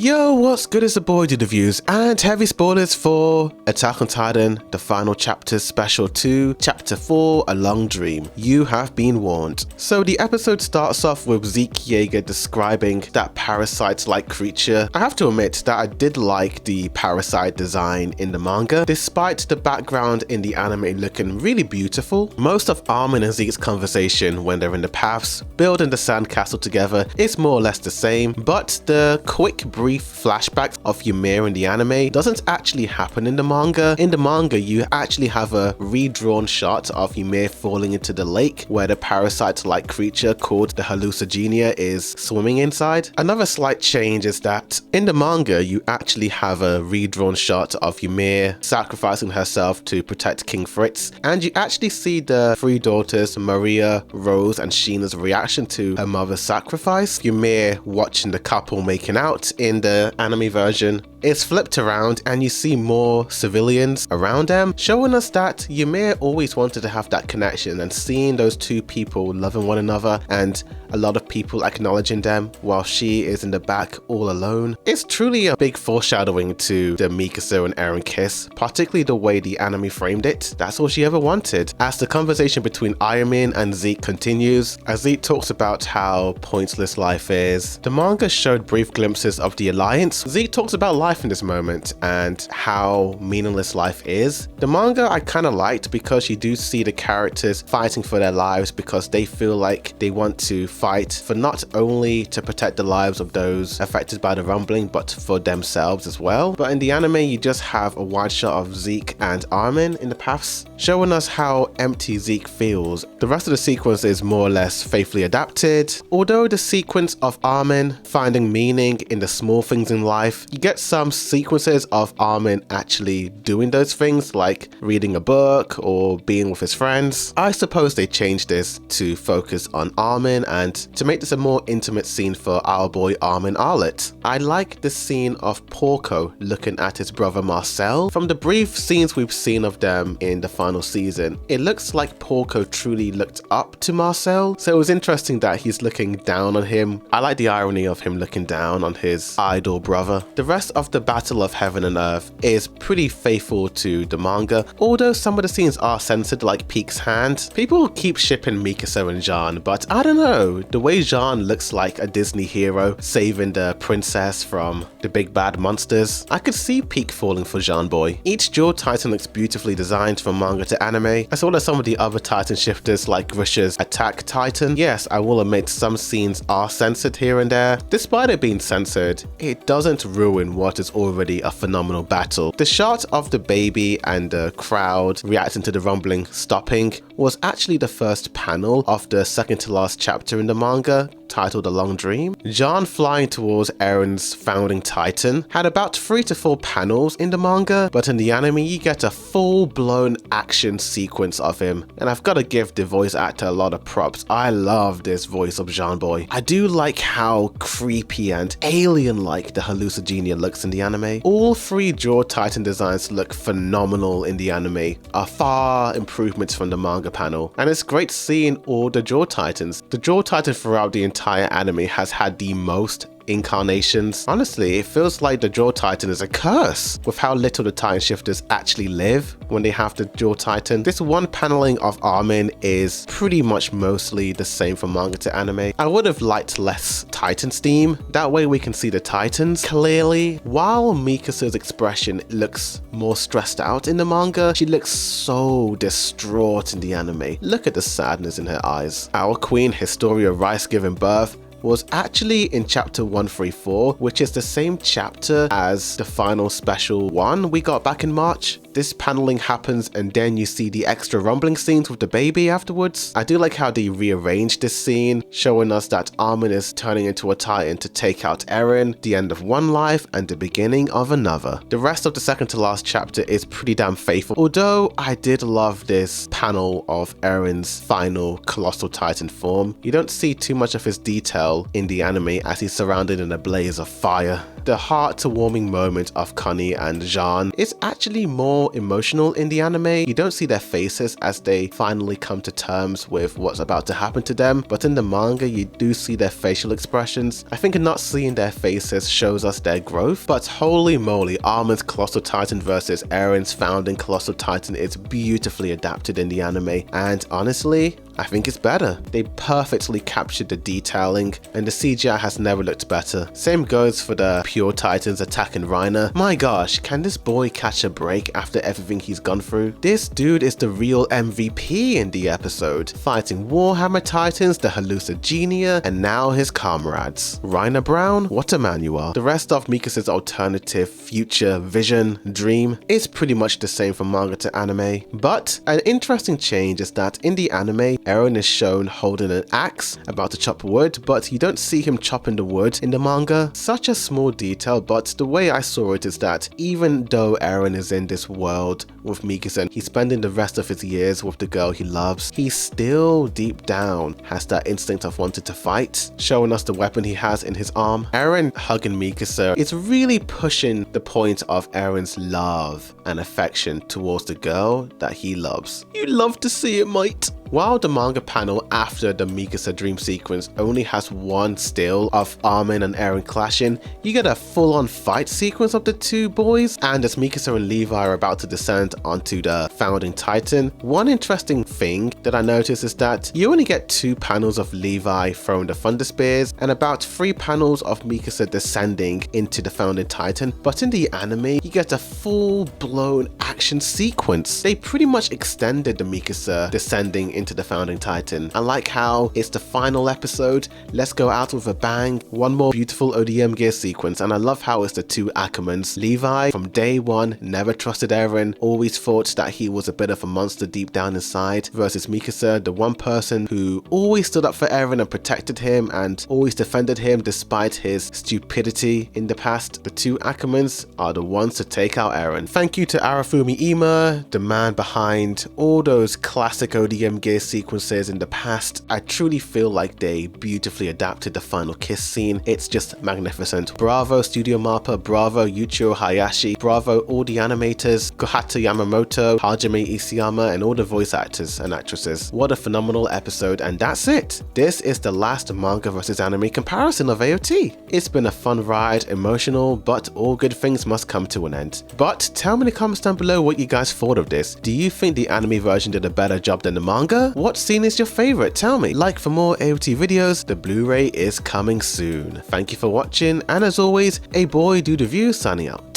Yo, what's good? It's the boy Did Reviews and heavy spoilers for Attack on Titan, the final chapter special 2, chapter 4, A Long Dream. You have been warned. So the episode starts off with Zeke Yeager describing that parasite-like creature. I have to admit that I did like the parasite design in the manga, despite the background in the anime looking really beautiful. Most of Armin and Zeke's conversation when they're in the paths, building the sandcastle together, is more or less the same, but the quick brief flashbacks of Ymir in the anime doesn't actually happen in the manga. In the manga, you actually have a redrawn shot of Ymir falling into the lake where the parasite-like creature called the hallucigenia is swimming inside. Another slight change is that in the manga, you actually have a redrawn shot of Ymir sacrificing herself to protect King Fritz, and you actually see the three daughters, Maria, Rose, and Sheena's reaction to her mother's sacrifice. Ymir watching the couple making out in the anime version is flipped around and you see more civilians around them, showing us that Ymir always wanted to have that connection, and seeing those two people loving one another and a lot of people acknowledging them while she is in the back all alone. It's truly a big foreshadowing to the Mikasa and Eren kiss, particularly the way the anime framed it. That's all she ever wanted. As the conversation between Armin and Zeke continues, as Zeke talks about how pointless life is, the manga showed brief glimpses of the Alliance. Zeke talks about life in this moment and how meaningless life is. The manga I kind of liked because you do see the characters fighting for their lives because they feel like they want to fight for not only to protect the lives of those affected by the rumbling, but for themselves as well. But in the anime, you just have a wide shot of Zeke and Armin in the paths, showing us how empty Zeke feels. The rest of the sequence is more or less faithfully adapted. Although the sequence of Armin finding meaning in the small things in life, you get some sequences of Armin actually doing those things, like reading a book or being with his friends. I suppose they changed this to focus on Armin and to make this a more intimate scene for our boy Armin Arlet. I like the scene of Porco looking at his brother Marcel. From the brief scenes we've seen of them in the final season, it looks like Porco truly looked up to Marcel, so it was interesting that he's looking down on him. I like the irony of him looking down on his idol brother. The rest of the Battle of Heaven and Earth is pretty faithful to the manga, although some of the scenes are censored, like Peak's hand. People keep shipping Mikasa and Jean, but I don't know, the way Jean looks like a Disney hero saving the princess from the big bad monsters, I could see Peak falling for Jean boy. Each dual titan looks beautifully designed from manga to anime, as well as some of the other titan shifters like Grisha's Attack Titan. Yes, I will admit some scenes are censored here and there. Despite it being censored, it doesn't ruin what is already a phenomenal battle. The shot of the baby and the crowd reacting to the rumbling stopping was actually the first panel of the second to last chapter in the manga, titled A Long Dream. Jean flying towards Eren's founding titan had about 3 to 4 panels in the manga, but in the anime you get a full-blown action sequence of him, and I've got to give the voice actor a lot of props. I love this voice of Jean boy. I do like how creepy and alien-like the hallucigenia looks in the anime. All 3 jaw titan designs look phenomenal in the anime, are far improvements from the manga panel, and it's great seeing all the jaw titans. The jaw titan throughout the entire anime has had the most incarnations. Honestly, it feels like the Jaw Titan is a curse with how little the Titan shifters actually live when they have the Jaw Titan. This one paneling of Armin is pretty much mostly the same from manga to anime. I would have liked less Titan steam, that way we can see the Titans clearly. While Mikasa's expression looks more stressed out in the manga, she looks so distraught in the anime. Look at the sadness in her eyes. Our queen Historia Rice giving birth was actually in chapter 134, which is the same chapter as the final special one we got back in March. This paneling happens and then you see the extra rumbling scenes with the baby afterwards. I do like how they rearranged this scene, showing us that Armin is turning into a titan to take out Eren, the end of one life and the beginning of another. The rest of the second to last chapter is pretty damn faithful, although I did love this panel of Eren's final colossal titan form. You don't see too much of his detail in the anime as he's surrounded in a blaze of fire. the heart-warming moment of Connie and Jean is actually more emotional in the anime. You don't see their faces as they finally come to terms with what's about to happen to them, but in the manga you do see their facial expressions. I think not seeing their faces shows us their growth, but holy moly, Armin's Colossal Titan versus Eren's founding Colossal Titan is beautifully adapted in the anime, and honestly, I think it's better. They perfectly captured the detailing, and the CGI has never looked better. Same goes for the Pure Titans attacking Reiner. My gosh, can this boy catch a break after everything he's gone through? This dude is the real MVP in the episode, fighting Warhammer Titans, the Hallucigenia, and now his comrades. Reiner Brown, what a man you are. The rest of Mikasa's alternative future vision, dream, is pretty much the same from manga to anime, but an interesting change is that in the anime, Eren is shown holding an axe, about to chop wood, but you don't see him chopping the wood in the manga. Such a small detail, but the way I saw it is that even though Eren is in this world with Mikasa and he's spending the rest of his years with the girl he loves, he still deep down has that instinct of wanting to fight, showing us the weapon he has in his arm. Eren hugging Mikasa is really pushing the point of Eren's love and affection towards the girl that he loves. You love to see it, mate. While the manga panel after the Mikasa dream sequence only has one still of Armin and Eren clashing, you get a full-on fight sequence of the two boys, and as Mikasa and Levi are about to descend onto the founding Titan, one interesting thing that I noticed is that you only get 2 panels of Levi throwing the Thunder Spears and about 3 panels of Mikasa descending into the founding Titan, but in the anime you get a full-blown action sequence. They pretty much extended the Mikasa descending into the founding Titan. I like how it's the final episode, let's go out with a bang, one more beautiful ODM gear sequence, and I love how it's the 2 Ackermans. Levi from day one never trusted Eren, always thought that he was a bit of a monster deep down inside, versus Mikasa, the one person who always stood up for Eren and protected him and always defended him despite his stupidity in the past. The 2 Ackermans are the ones to take out Eren. Thank you to Arifumi Ima, the man behind all those classic ODM gear sequences in the past. I truly feel like they beautifully adapted the final kiss scene. It's just magnificent. Bravo Studio Mappa, bravo Yuichiro Hayashi, bravo all the animators, Kohata Yamamoto, Hajime Isayama, and all the voice actors and actresses. What a phenomenal episode, and that's it. This is the last manga versus anime comparison of AOT. It's been a fun ride, emotional, but all good things must come to an end. But tell me in the comments down below what you guys thought of this. Do you think the anime version did a better job than the manga? What scene is your favorite? Tell me. Like for more AOT videos, the Blu-ray is coming soon. Thank you for watching, and as always, a boy do the view signing out.